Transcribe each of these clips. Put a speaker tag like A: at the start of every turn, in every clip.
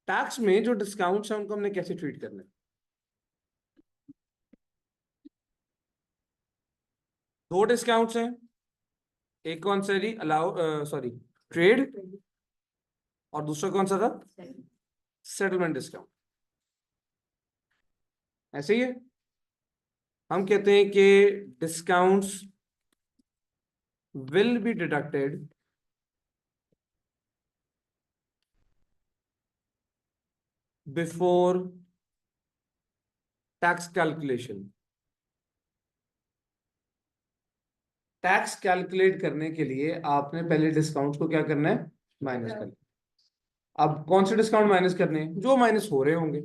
A: Tax में जो discounts हैं उनको हमने कैसे ट्रीट करना है? दो डिस्काउंट्स हैं, एक कौन सा अलाउ सॉरी ट्रेड, और दूसरा कौन सा था? Settlement discount. ऐसे ही है, हम कहते हैं कि discounts will be deducted before tax calculation. Tax calculate करने के लिए आपने पहले डिस्काउंट को क्या करना है? माइनस करना है। अब कौन से डिस्काउंट माइनस करने हैं? जो माइनस हो रहे होंगे।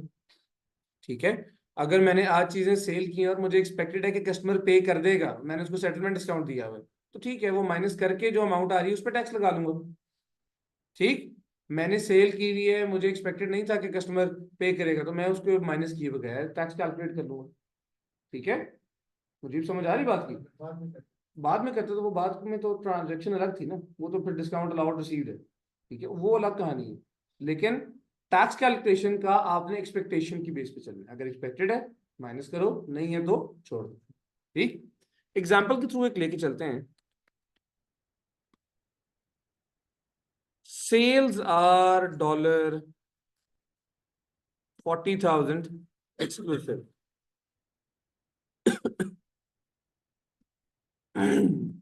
A: ठीक है, अगर मैंने आज चीजें सेल की और मुझे एक्सपेक्टेड है कि कस्टमर पे कर देगा, मैंने उसको सेटलमेंट डिस्काउंट दिया हुआ है, तो ठीक है, वो माइनस करके जो अमाउंट आ रही है उस पर टैक्स लगा लूंगा। ठीक, मैंने सेल की हुई है, मुझे एक्सपेक्टेड नहीं था कि कस्टमर पे करेगा, तो मैं उसको माइनस किए बगैर टैक्स कैलकुलेट कर लूंगा। ठीक है, मुझे समझ आ रही बात की? बाद में करते तो वो बाद में तो ट्रांजेक्शन अलग थी ना, वो तो फिर डिस्काउंट अलाउड रिसीव्ड है। ठीक है, वो अलग कहानी है। लेकिन टैक्स कैलकुलेशन का आपने एक्सपेक्टेशन की बेस पे चलना है। अगर एक्सपेक्टेड है माइनस करो, नहीं है तो छोड़ दो। ठीक, एग्जाम्पल के थ्रू एक लेके चलते हैं। Sales are $40,000 exclusive.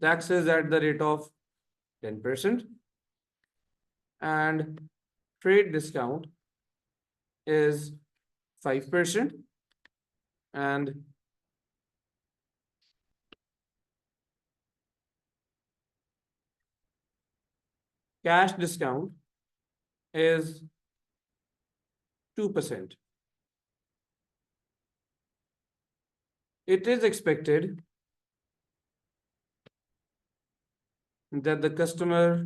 A: Taxes at the rate of 10% and trade discount is 5% and cash discount is 2%. It is expected that the customer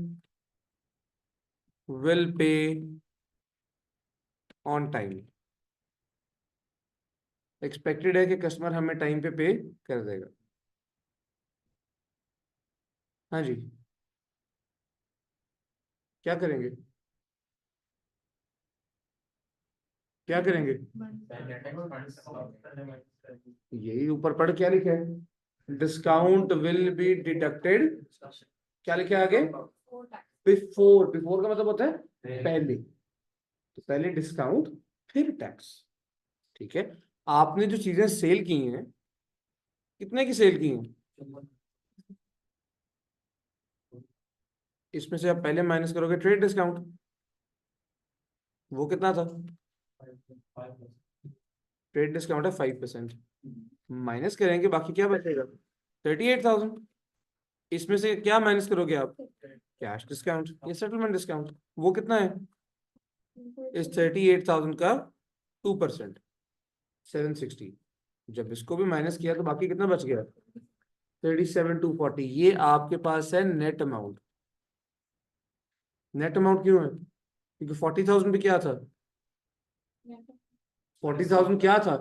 A: will pay on time. Expected है कि कस्टमर हमें टाइम पे कर देगा। हाँ जी, क्या करेंगे? क्या करेंगे? यही ऊपर पढ़ क्या लिखा है? डिस्काउंट विल बी डिडक्टेड, क्या लिखा है आगे? बिफोर। बिफोर का मतलब होता है पहले, तो पहले डिस्काउंट फिर टैक्स। ठीक है, आपने जो चीजें सेल की हैं, कितने की सेल की हैं? इसमें से आप पहले माइनस करोगे ट्रेड डिस्काउंट, वो कितना था? ट्रेड डिस्काउंट है 5%, माइनस करेंगे बाकी क्या बचेगा? 38,000। इसमें से क्या माइनस करोगे आप? कैश डिस्काउंट या सेटलमेंट डिस्काउंट, वो कितना है? इस 38,000 का 2%, 760। जब इसको भी माइनस किया तो बाकी कितना बच गया? 37,240। ये आपके पास है नेट अमाउंट। नेट अमाउंट क्यों है? क्योंकि 40,000 भी क्या था? 40,000 क्या था?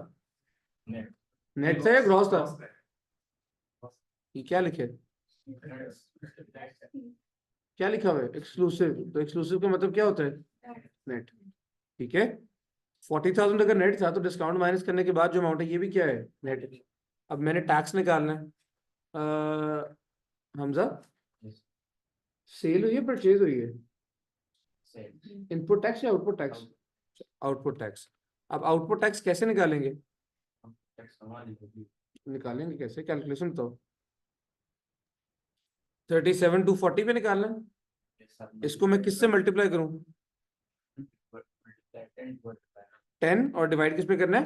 A: नेट था या ग्रॉस था? ये क्या लिखे? क्या लिखा हुआ है? एक्सक्लूसिव। तो एक्सक्लूसिव का मतलब क्या होता है? नेट। ठीक है, 40,000 अगर नेट था तो डिस्काउंट माइनस करने के बाद जो अमाउंट है ये भी क्या है? नेट। अब मैंने टैक्स निकालना है। हमजा, सेल हुई है परचेज हुई है? इनपुट टैक्स या आउटपुट टैक्स? Output tax. अब आउटपुट टैक्स कैसे निकालेंगे? निकालेंगे कैसे? कैलकुलेशन तो 37,240 पे निकालना है। इसको मैं किससे मल्टीप्लाई करूं? 10, और डिवाइड किस पे करना है?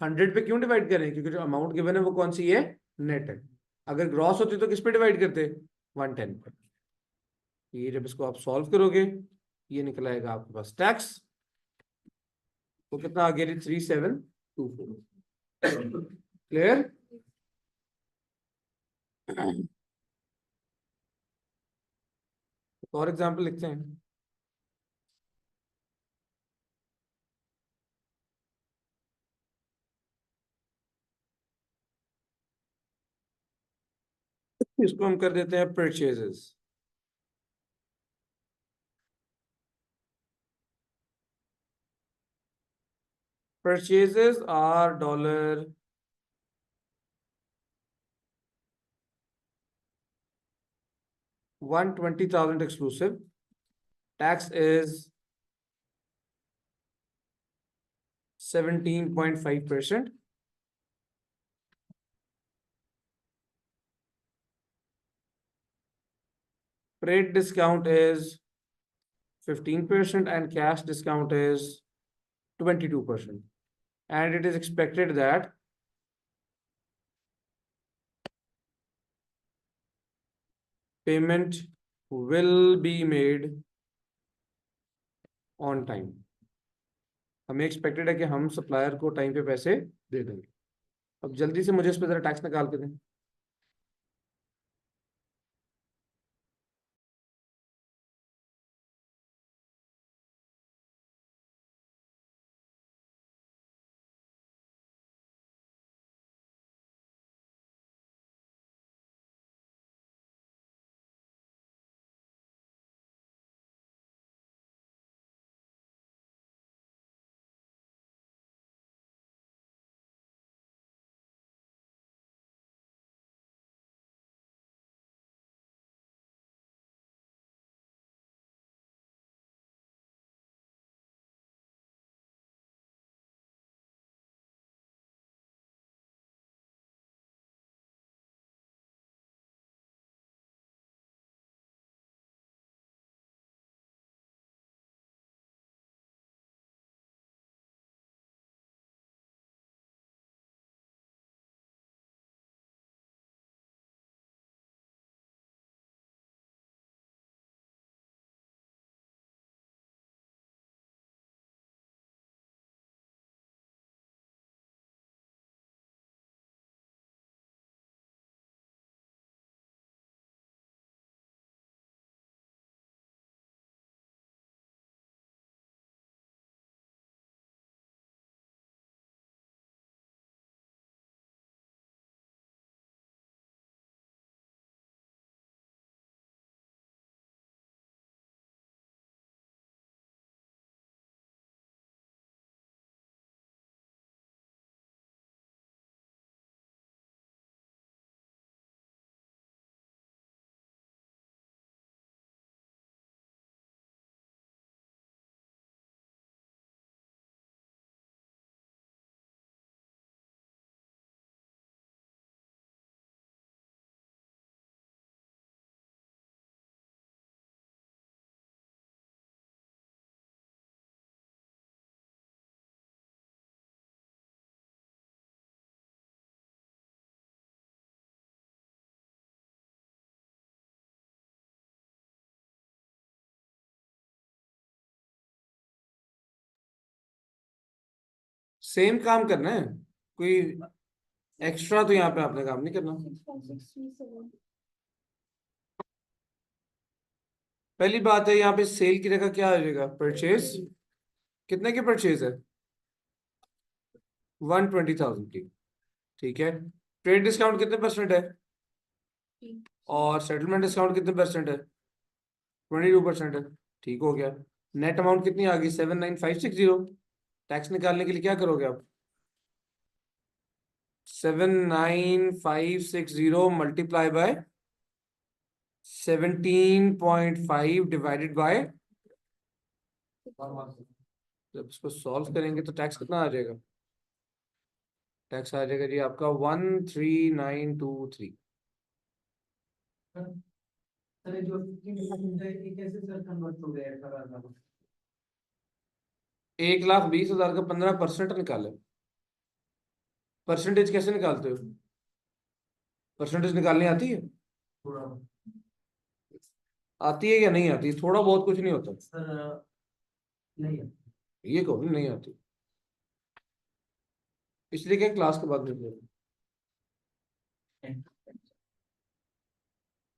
A: 100 पे। क्यों डिवाइड करें? क्योंकि जो अमाउंट गिवन है वो कौन सी है? नेट है। अगर ग्रॉस होती तो किस पे डिवाइड करते? 110 पर। ये जब इसको आप सॉल्व करोगे, ये निकल आएगा आपके पास टैक्स, तो कितना आ गया? 3724। क्लियर? और एग्जांपल लिखते हैं। इसको हम कर देते हैं purchases. Purchases are dollar 120,000 exclusive. Tax is 17.5%. Freight discount is 15% and cash discount is 22%. And it is expected that payment will be made on time. हमें एक्सपेक्टेड है कि हम सप्लायर को टाइम पे पैसे दे देंगे. अब जल्दी से मुझे इस पे जरा टैक्स निकाल के दें. सेम काम करना है, कोई एक्स्ट्रा तो यहाँ पे आपने काम नहीं करना. पहली बात है यहाँ पे सेल की जगह क्या आ जाएगा, परचेज. कितने की परचेज है? 120,000 की. ठीक है. ट्रेड डिस्काउंट कितने परसेंट है और सेटलमेंट डिस्काउंट कितने परसेंट है? 22% है. ठीक हो गया. नेट अमाउंट कितनी आ गई? 79560. टैक्स निकालने के लिए क्या करोगे आप? 79560 मल्टीप्लाई बाय 17.5 डिवाइडेड बाय, जब इसको सॉल्व करेंगे तो टैक्स कितना आ जाएगा? टैक्स आ जाएगा जी आपका 13923.
B: अरे जो 15% है ये कैसे सर कन्वर्ट हो गया 18,000?
A: 1,20,000 का 15% निकाले. परसेंटेज कैसे निकालते हो? परसेंटेज निकालनी आती है?
B: थोड़ा
A: आती है या नहीं आती? थोड़ा बहुत कुछ नहीं होता.
B: सर नहीं है.
A: ये कहो नहीं आती, इसलिए क्या क्लास के बाद देख लो.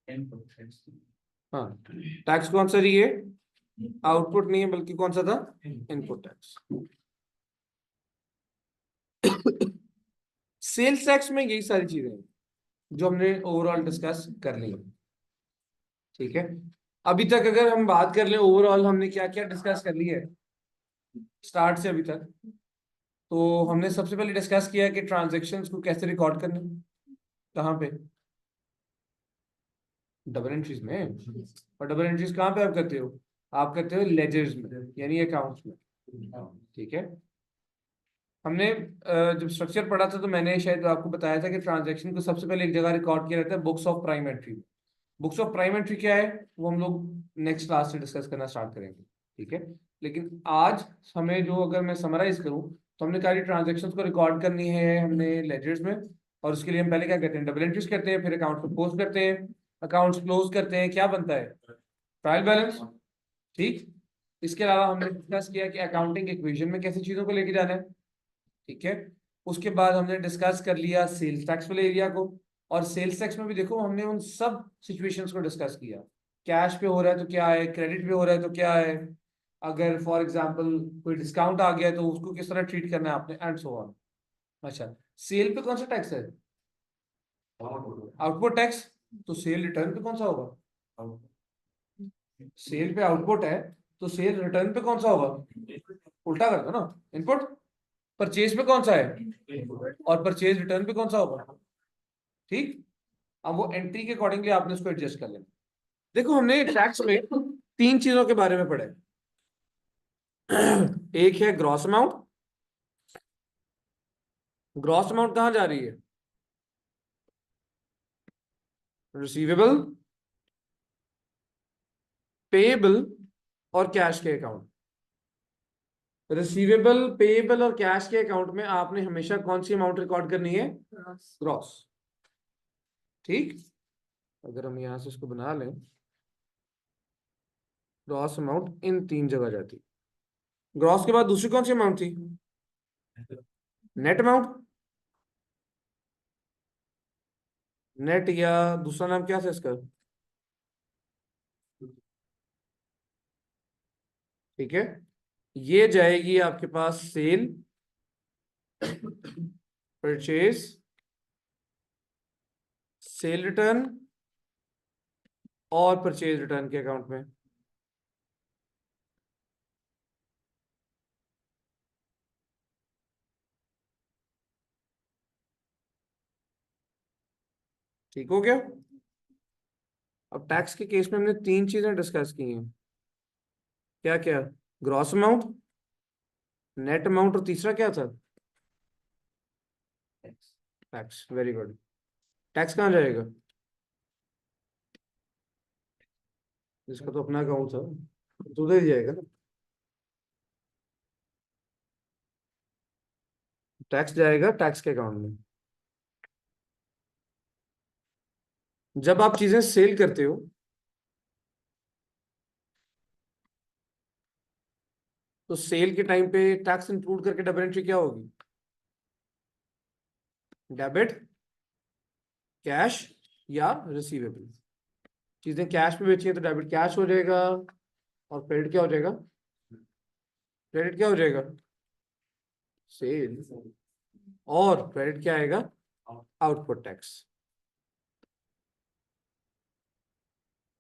B: 10%.
A: हाँ, टैक्स कौन सा जी? ये आउटपुट नहीं है बल्कि कौन सा था? Input tax. सेल्स टैक्स में यही सारी चीजें हैं जो हमने ओवरऑल डिस्कस कर ली. ठीक है. अभी तक अगर हम बात कर लें ओवरऑल हमने क्या क्या डिस्कस कर ली है स्टार्ट से अभी तक, तो हमने सबसे पहले डिस्कस किया कि ट्रांजेक्शन्स को कैसे रिकॉर्ड करना है। कहाँ पे? डबल एंट्रीज में। और डबल एंट्रीज कहाँ पे आप करते हो? आप करते हो लेजर्स में, यानी अकाउंट्स में। ठीक है। हमने जब स्ट्रक्चर पढ़ा था तो मैंने शायद आपको बताया था कि ट्रांजैक्शन को सबसे पहले एक जगह रिकॉर्ड किया रहता है, books of prime entry. Books of prime entry क्या है वो हम लोग नेक्स्ट क्लास से डिस्कस करना स्टार्ट करेंगे। ठीक है। लेकिन आज हमें जो, अगर मैं समराइज करूं, तो हमने सारी ट्रांजेक्शन्स को रिकॉर्ड करनी है हमने लेजर्स में। और उसके लिए हम पहले क्या करते हैं? डबल एंट्रीज करते हैं, फिर अकाउंट को क्लोज करते हैं। अकाउंट्स क्लोज करते हैं, क्या बनता है? Trial balance. ठीक। इसके अलावा हमने डिस्कस किया कि अकाउंटिंग इक्वेशन में कैसे चीजों को लेके जाना है। ठीक है। उसके बाद हमने डिस्कस कर लिया सेल्स टैक्स वाले एरिया को। और सेल्स टैक्स में भी देखो हमने उन सब सिचुएशंस को डिस्कस किया। कैश पे हो रहा है तो क्या है, क्रेडिट पे हो रहा है तो क्या है, अगर फॉर एग्जांपल कोई डिस्काउंट आ गया है तो उसको किस तरह ट्रीट करना है आपने, एंड सो ऑन। अच्छा, सेल पे कौन सा टैक्स है? Output tax. तो सेल रिटर्न पे कौन सा होगा? सेल पे आउटपुट है तो सेल रिटर्न पे कौन सा होगा? उल्टा कर दो ना, इनपुट। परचेज पे कौन सा है? और परचेज रिटर्न पे कौन सा होगा? ठीक। अब वो एंट्री के अकॉर्डिंगली आपने उसको एडजस्ट कर लेना। देखो हमने टैक्स में तीन चीजों के बारे में पढ़ा है। एक है ग्रॉस अमाउंट। ग्रॉस अमाउंट कहां जा रही है? रिसीवेबल, पेएबल और कैश के अकाउंट। रिसीवेबल, पेएबल और कैश के अकाउंट में आपने हमेशा कौन सी अमाउंट रिकॉर्ड करनी है? ग्रॉस। ठीक। अगर हम यहां से इसको बना लें, ग्रॉस अमाउंट इन तीन जगह जाती। ग्रॉस के बाद दूसरी कौन सी अमाउंट थी? Net amount. नेट, या दूसरा नाम क्या था इसका? ठीक है। ये जाएगी आपके पास सेल, परचेज, सेल रिटर्न और परचेज रिटर्न के अकाउंट में। ठीक हो गया। अब टैक्स के केस में हमने तीन चीजें डिस्कस की हैं। क्या क्या? ग्रॉस अमाउंट, नेट अमाउंट और तीसरा क्या था? टैक्स। Very good. टैक्स कहाँ जाएगा? इसका तो अपना अकाउंट था, तो उधर ही जाएगा ना। टैक्स जाएगा टैक्स के अकाउंट में। जब आप चीजें सेल करते हो तो सेल के टाइम पे टैक्स इंक्लूड करके डबल एंट्री क्या होगी? डेबिट, कैश या रिसीवेबल। चीजें कैश में बेची है तो डेबिट कैश हो जाएगा, और क्रेडिट क्या हो जाएगा? क्रेडिट क्या हो जाएगा? सेल। और क्रेडिट क्या आएगा? Output tax.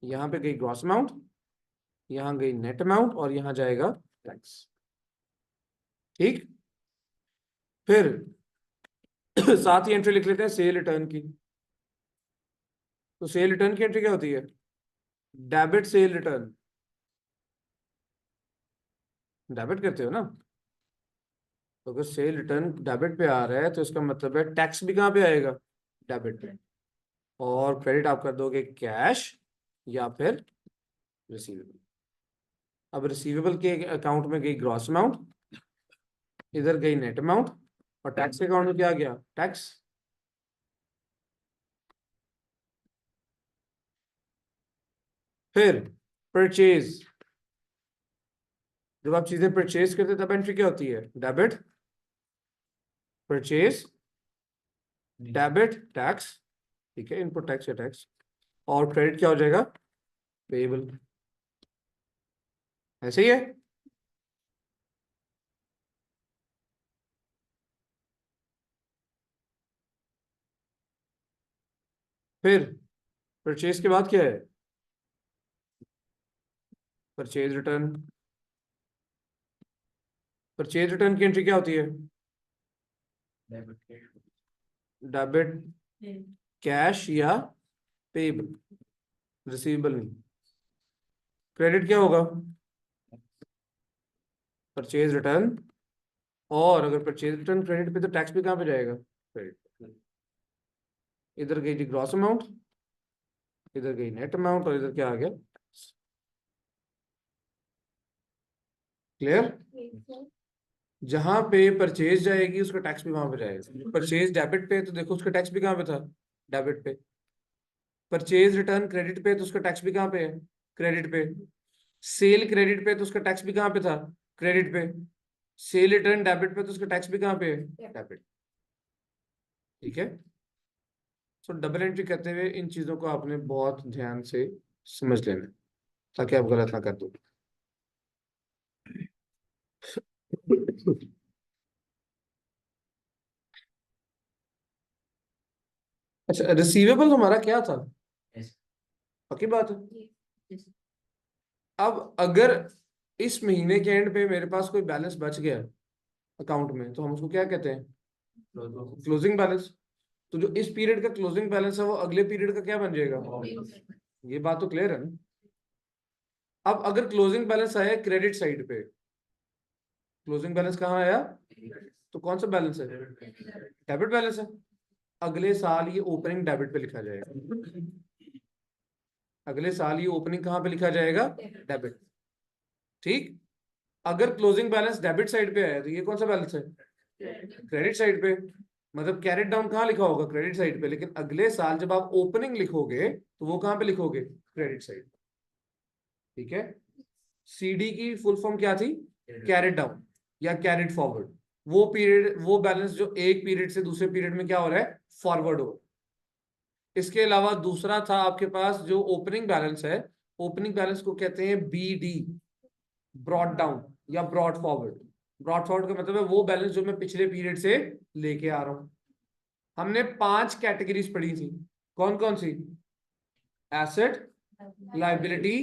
A: यहां पे गई ग्रॉस अमाउंट, यहां गई नेट अमाउंट और यहां जाएगा टैक्स। ठीक। फिर साथ ही एंट्री लिख लेते हैं सेल रिटर्न की। तो सेल रिटर्न की एंट्री क्या होती है? Debit cell return. डेबिट करते हो ना? तो अगर सेल रिटर्न डेबिट पे आ रहा है तो इसका मतलब है टैक्स भी कहाँ पे आएगा? डेबिट पे। और क्रेडिट आप कर दोगे कैश या फिर रिसीवेबल। अब रिसीवेबल के अकाउंट में गई ग्रॉस अमाउंट, इधर गई नेट अमाउंट, और टैक्स के अकाउंट में क्या आ गया? टैक्स। फिर परचेज। जब आप चीजें परचेज करते हैं तब एंट्री क्या होती है? Debit, purchase, debit tax. ठीक है, इनपुट टैक्स या टैक्स। और क्रेडिट क्या हो जाएगा? पेएबल। ऐसे ही है। फिर परचेज के बाद क्या है? Purchase return. परचेज रिटर्न की एंट्री क्या होती है? डेबिट कैश या पेबल, रिसीवेबल नहीं। क्रेडिट क्या होगा? परचेज रिटर्न, और अगर परचेज रिटर्न क्रेडिट पे तो टैक्स भी कहाँ पे जाएगा? क्रेडिट। इधर गई थी ग्रॉस अमाउंट, इधर गई नेट अमाउंट, और इधर क्या आ गया? क्लियर? जहां पे परचेज जाएगी उसका टैक्स भी वहां पे जाएगा। परचेज डेबिट पे तो देखो उसका टैक्स भी कहाँ पे था? डेबिट पे। परचेज रिटर्न क्रेडिट पे तो उसका टैक्स भी कहाँ पे है? क्रेडिट पे। सेल क्रेडिट पे तो उसका टैक्स भी कहाँ पे था? क्रेडिट पे। सेल रिटर्न डेबिट पे तो उसका टैक्स भी कहाँ पे है? डेबिट। ठीक है। सो डबल एंट्री करते हुए इन चीजों को आपने बहुत ध्यान से समझ लेना है, ताकि आप गलत ना कर दो। अच्छा, रिसीवेबल हमारा क्या था? पक्की बात है। अब अगर इस महीने के एंड पे मेरे पास कोई बैलेंस बच गया अकाउंट में, तो हम उसको क्या कहते हैं? Closing balance. तो जो इस पीरियड का क्लोजिंग बैलेंस है वो अगले पीरियड का क्या बन जाएगा? ये बात तो क्लियर है ना? अब अगर क्लोजिंग बैलेंस आया क्रेडिट साइड पे, क्लोजिंग बैलेंस कहाँ आया? तो कौन सा बैलेंस है? डेबिट बैलेंस है। अगले साल ये ओपनिंग डेबिट पे लिखा जाएगा। अगले साल ये ओपनिंग कहाँ पे लिखा जाएगा? डेबिट। ठीक। अगर क्लोजिंग बैलेंस डेबिट साइड पे है तो ये कौन सा बैलेंस है? क्रेडिट साइड पे। मतलब कैरेट डाउन कहाँ लिखा होगा? क्रेडिट साइड पे। लेकिन अगले साल जब आप ओपनिंग लिखोगे तो वो कहाँ पे लिखोगे? Credit side. ठीक है। सीडी की फुल फॉर्म क्या थी? कैरेट डाउन या कैरेट फॉरवर्ड। वो पीरियड, वो बैलेंस जो एक पीरियड से दूसरे पीरियड में क्या हो रहा है? फॉरवर्ड हो रहा है। इसके अलावा दूसरा था आपके पास जो ओपनिंग बैलेंस है, ओपनिंग बैलेंस को कहते हैं बीडी, ब्रॉड डाउन या ब्रॉड फॉरवर्ड। ब्रॉड फॉरवर्ड का मतलब है वो बैलेंस जो मैं पिछले पीरियड से लेके आ रहा हूं। हमने 5 कैटेगरीज पढ़ी थी। कौन कौन सी? एसेट, लाइबिलिटी,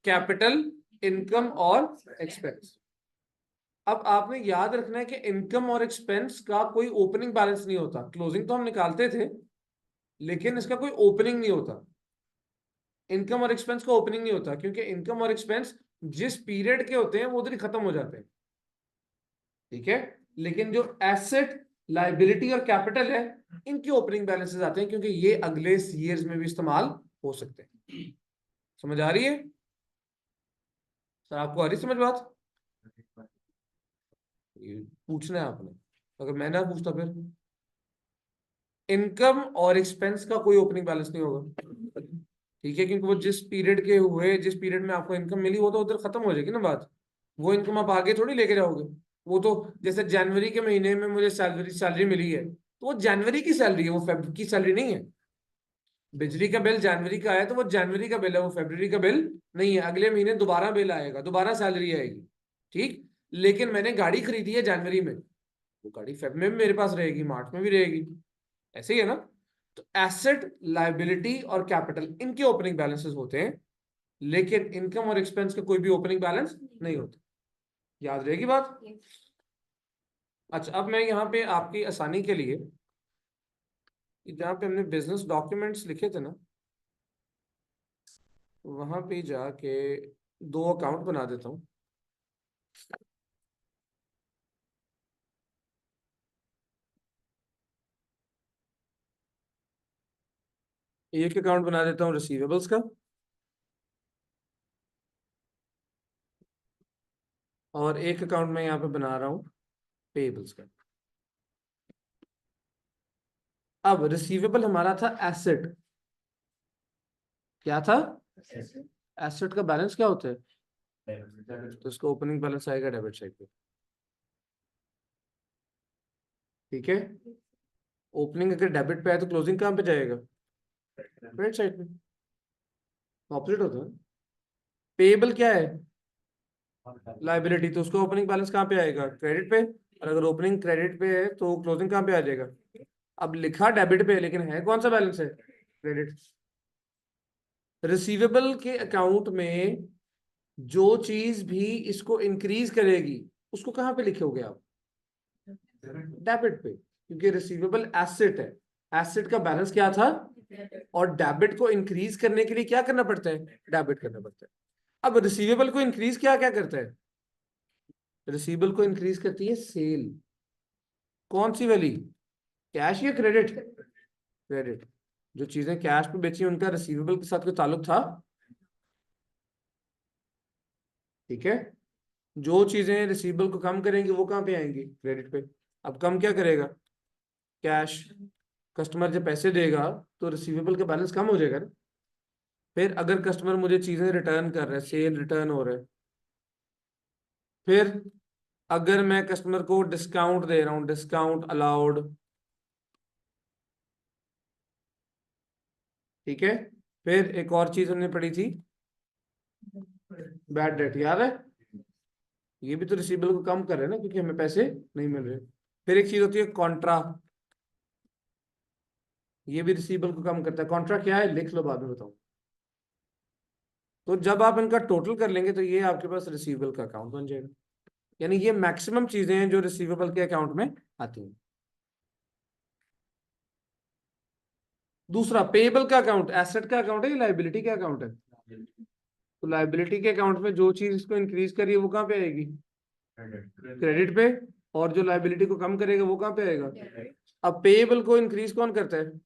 A: कैपिटल, इनकम और एक्सपेंस। अब आपने याद रखना है कि इनकम और एक्सपेंस का कोई ओपनिंग बैलेंस नहीं होता। क्लोजिंग तो हम निकालते थे लेकिन इसका कोई ओपनिंग नहीं होता। इनकम और एक्सपेंस का ओपनिंग नहीं होता क्योंकि इनकम और एक्सपेंस जिस पीरियड के होते हैं वो उधर ही खत्म हो जाते हैं। ठीक है। लेकिन जो एसेट, लाइबिलिटी और कैपिटल है, इनके ओपनिंग बैलेंसेस आते हैं क्योंकि ये अगले ईयर्स में भी इस्तेमाल हो सकते हैं। समझ आ रही है सर? आपको आ रही समझ बात? ये पूछना है आपने, अगर मैं ना पूछता फिर। इनकम और एक्सपेंस का कोई ओपनिंग बैलेंस नहीं होगा। ठीक है। क्योंकि वो जिस पीरियड के हुए, जिस पीरियड में आपको इनकम मिली वो तो उधर खत्म हो जाएगी ना बात। वो इनकम आप आगे थोड़ी लेके जाओगे। वो तो जैसे जनवरी के महीने में मुझे सैलरी सैलरी मिली है तो वो जनवरी की सैलरी है, वो फरवरी की सैलरी नहीं है। बिजली का बिल जनवरी का आया तो वो जनवरी का बिल है, वो फरवरी का बिल नहीं है। अगले महीने दोबारा बिल आएगा, दोबारा सैलरी आएगी। ठीक। लेकिन मैंने गाड़ी खरीदी है जनवरी में, वो गाड़ी फेब में भी मेरे पास रहेगी, मार्च में भी रहेगी। ऐसे ही है ना? तो एसेट, लाइबिलिटी और कैपिटल इनके ओपनिंग बैलेंसेस होते हैं, लेकिन इनकम और एक्सपेंस का कोई भी ओपनिंग बैलेंस नहीं होता। याद रहेगी बात? अच्छा, अब मैं यहाँ पे आपकी आसानी के लिए जहाँ पे हमने बिजनेस डॉक्यूमेंट्स लिखे थे ना, वहां पे जाके 2 अकाउंट बना देता हूँ। एक अकाउंट बना देता हूँ रिसीवेबल्स का, और एक अकाउंट मैं यहाँ पे बना रहा हूँ पेबल्स का। अब रिसीवेबल हमारा था एसेट। क्या था? एसेट का बैलेंस क्या होता है? तो इसका ओपनिंग बैलेंस आएगा डेबिट साइड पे। ठीक है। ओपनिंग अगर डेबिट पे है तो क्लोजिंग कहाँ पे जाएगा? क्रेडिट साइड पे। ऑपोजिट होता है। पेएबल क्या है? लाइबिलिटी। तो उसका ओपनिंग बैलेंस कहाँ पे आएगा? क्रेडिट पे। और अगर ओपनिंग क्रेडिट पे है तो क्लोजिंग कहाँ पे आ जाएगा? अब लिखा डेबिट पे है लेकिन है कौन सा बैलेंस है? क्रेडिट। रिसीवेबल के अकाउंट में जो चीज भी इसको इंक्रीज करेगी उसको कहाँ पे लिखोगे आप? डेबिट पे। क्योंकि रिसीवेबल एसेट है, एसेट का बैलेंस क्या था, और डेबिट को इंक्रीज करने के लिए क्या करना पड़ता है, डेबिट करना पड़ता है। अब रिसीवेबल को इंक्रीज क्या क्या करता है, रिसीवेबल को इंक्रीज करती है सेल, कौन सी वाली, कैश या क्रेडिट, क्रेडिट। जो चीजें कैश पे बेची उनका रिसीवेबल के साथ कोई ताल्लुक था, ठीक है। जो चीजें रिसीवेबल को कम करेंगी वो कहाँ पे आएंगी, क्रेडिट पे। अब कम क्या करेगा, कैश। कस्टमर जब पैसे देगा तो रिसीवेबल का बैलेंस कम हो जाएगा ना। फिर अगर कस्टमर मुझे चीजें रिटर्न कर रहा है, सेल रिटर्न हो रहा है, फिर अगर मैं कस्टमर को डिस्काउंट दे रहा हूं, डिस्काउंट अलाउड, ठीक है। फिर एक और चीज हमने पढ़ी थी, बैड डेट, याद है, ये भी तो रिसीवेबल को कम कर रहे हैं ना, क्योंकि हमें पैसे नहीं मिल रहे। फिर एक चीज होती है कॉन्ट्रा, ये भी रिसीवेबल को कम करता है। कॉन्ट्रा क्या है, लिख लो, बाद में बताऊं। तो जब आप इनका टोटल कर लेंगे तो ये आपके पास रिसीवेबल का अकाउंट बन जाएगा। यानी ये मैक्सिमम चीजें हैं जो रिसीवेबल के अकाउंट में आती हैं। दूसरा पेएबल का अकाउंट, एसेट का अकाउंट है या लाइबिलिटी का अकाउंट है, तो लाइबिलिटी के अकाउंट में जो चीज इसको इंक्रीज करिए वो कहाँ पे आएगी, क्रेडिट पे, और जो लाइबिलिटी को कम करेगा वो कहाँ पे आएगा। अब पेएबल को इंक्रीज कौन करता है,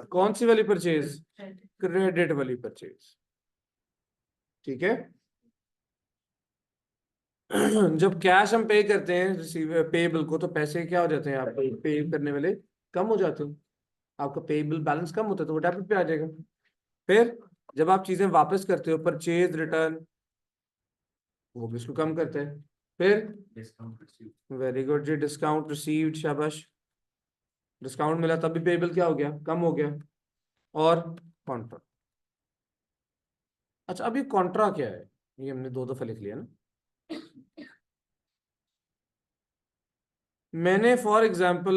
A: कौन सी वाली परचेज, क्रेडिट वाली परचेज, ठीक है। जब कैश हम पे करते हैं रिसीव पेएबल को, तो पैसे क्या हो जाते हैं आपको पे करने वाले, कम हो जाते हैं, आपका पेएबल बैलेंस कम होता है, तो वो डेबिट पे आ जाएगा। फिर जब आप चीजें वापस करते हो, परचेज रिटर्न, वो भी इसको कम करते हैं। फिर वेरी गुड जी, डिस्काउंट रिसीव्ड, शाबाश, डिस्काउंट मिला तब भी पेएबल क्या हो गया, कम हो गया। और कॉन्ट्रा, अच्छा अब ये कॉन्ट्रा क्या है, ये हमने दो दफा लिख लिया ना। मैंने फॉर एग्जाम्पल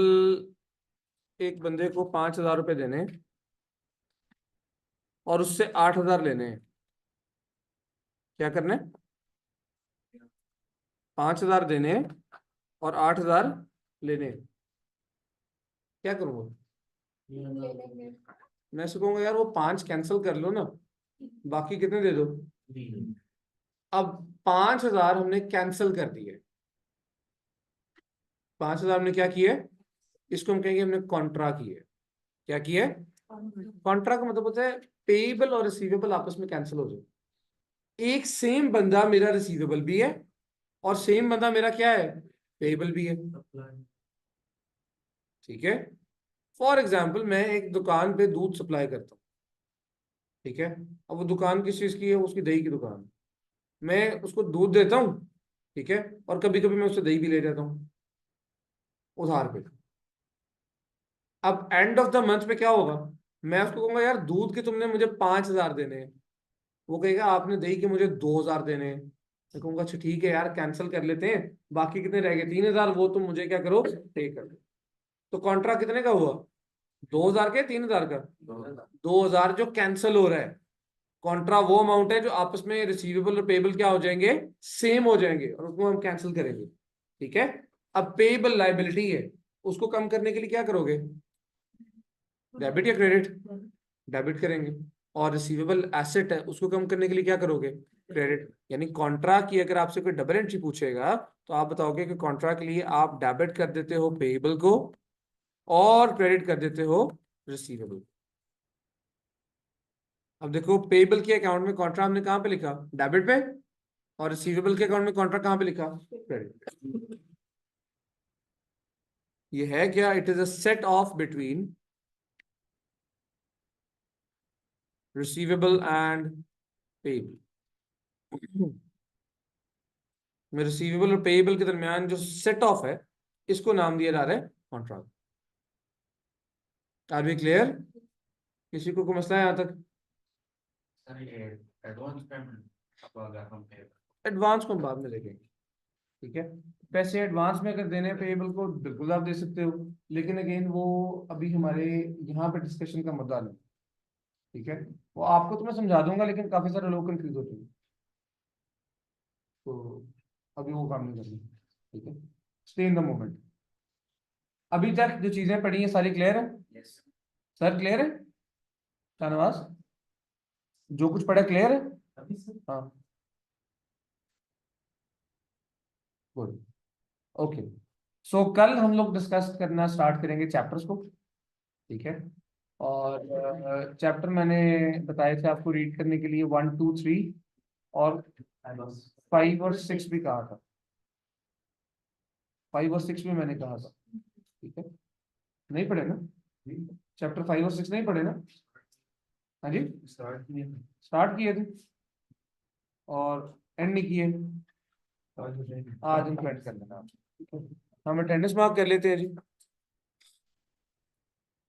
A: एक बंदे को 5,000 रुपये देने हैं और उससे 8,000 लेने हैं, क्या करना है, 5,000 देने हैं और 8,000 लेने हैं, क्या करूँगा, मैं ऐसे कहूँगा यार वो 5 कैंसिल कर लो ना, बाकी कितने दे दो। अब 5,000 हमने कैंसिल कर दिए, 5,000 हमने क्या किया, इसको हम कहेंगे हमने कॉन्ट्रा किया, क्या किया, कॉन्ट्रा का मतलब होता है पेएबल और रिसीवेबल आपस में कैंसिल हो जाए। एक सेम बंदा मेरा रिसीवेबल भी है और सेम बंदा मेरा क्या है, पेएबल भी है, ठीक है। फॉर एग्जाम्पल मैं एक दुकान पे दूध सप्लाई करता हूँ, ठीक है। अब वो दुकान किस चीज की है, उसकी दही की दुकान है। मैं उसको दूध देता हूँ, ठीक है, और कभी कभी मैं उससे दही भी ले जाता हूँ उधार पे। अब एंड ऑफ द मंथ पे क्या होगा, मैं उसको कहूंगा यार दूध के तुमने मुझे 5,000 देने हैं, वो कहेगा आपने दही के मुझे 2,000 देने हैं। मैं कहूंगा अच्छा ठीक है यार कैंसिल कर लेते हैं, बाकी कितने रह गए 3,000, वो तुम मुझे क्या करो, पे कर दो। तो कॉन्ट्रा कितने का हुआ, 2,000 के 3,000 का, 2,000 जो कैंसिल हो रहा है। कॉन्ट्रा वो अमाउंट है जो आपस में रिसीवेबल और पेएबल क्या हो जाएंगे, सेम हो जाएंगे, और उसको हम कैंसिल करेंगे, ठीक है। अब पेएबल लाइबिलिटी है, उसको कम करने के लिए क्या करोगे, डेबिट या क्रेडिट, डेबिट करेंगे। और रिसीवेबल एसेट है, उसको कम करने के लिए क्या करोगे, क्रेडिट। यानी कॉन्ट्रा की अगर आपसे कोई डबल एंट्री पूछेगा तो आप बताओगे कि कॉन्ट्रा के लिए आप डेबिट कर देते हो पेएबल को और क्रेडिट कर देते हो रिसीवेबल। अब देखो पेएबल के अकाउंट में कॉन्ट्रा हमने कहां पे लिखा, डेबिट पे, और रिसीवेबल के अकाउंट में कॉन्ट्रा कहां पे लिखा, क्रेडिट। ये है क्या, it is a set of between receivable and payable. Receivable और पेएबल के दरमियान जो सेट ऑफ है, इसको नाम दिया जा रहा है कॉन्ट्रैक्ट। आर वी क्लियर, किसी को कोई मसला है यहाँ तक।
B: एडवांस पेमेंट अब अगर हम पे
A: एडवांस को हम बाद में देखेंगे, ठीक है। पैसे एडवांस में अगर देने पेएबल को बिल्कुल आप दे सकते हो, लेकिन अगेन वो अभी हमारे यहाँ पे डिस्कशन का मुद्दा नहीं, ठीक है। वो आपको तो मैं समझा दूंगा, लेकिन काफी सारे लोग कंफ्यूज होते हैं, तो अभी वो काम नहीं करना, ठीक है। Stay in the moment. अभी तक जो चीजें पढ़ी हैं सारी क्लियर है?
B: Yes.
A: सर क्लियर है? शाहनवाज, जो कुछ पढ़ा क्लियर है?
B: अभी सर
A: हाँ, गुड, ओके। सो कल हम लोग डिस्कस करना स्टार्ट करेंगे चैप्टर्स को, ठीक है? और चैप्टर मैंने बताए थे आपको रीड करने के लिए 1 2 3 और 5 और 6 भी कहा था, 5 और 6 भी मैंने कहा था, ठीक है? नहीं पढ़े ना चैप्टर 5 और 6? नहीं पढ़े ना? हाँ जी, स्टार्ट किए थे और एंड नहीं किए, आज हम एंड कर लेना, ठीक है? हम अटेंडेंस मार्क कर लेते हैं जी।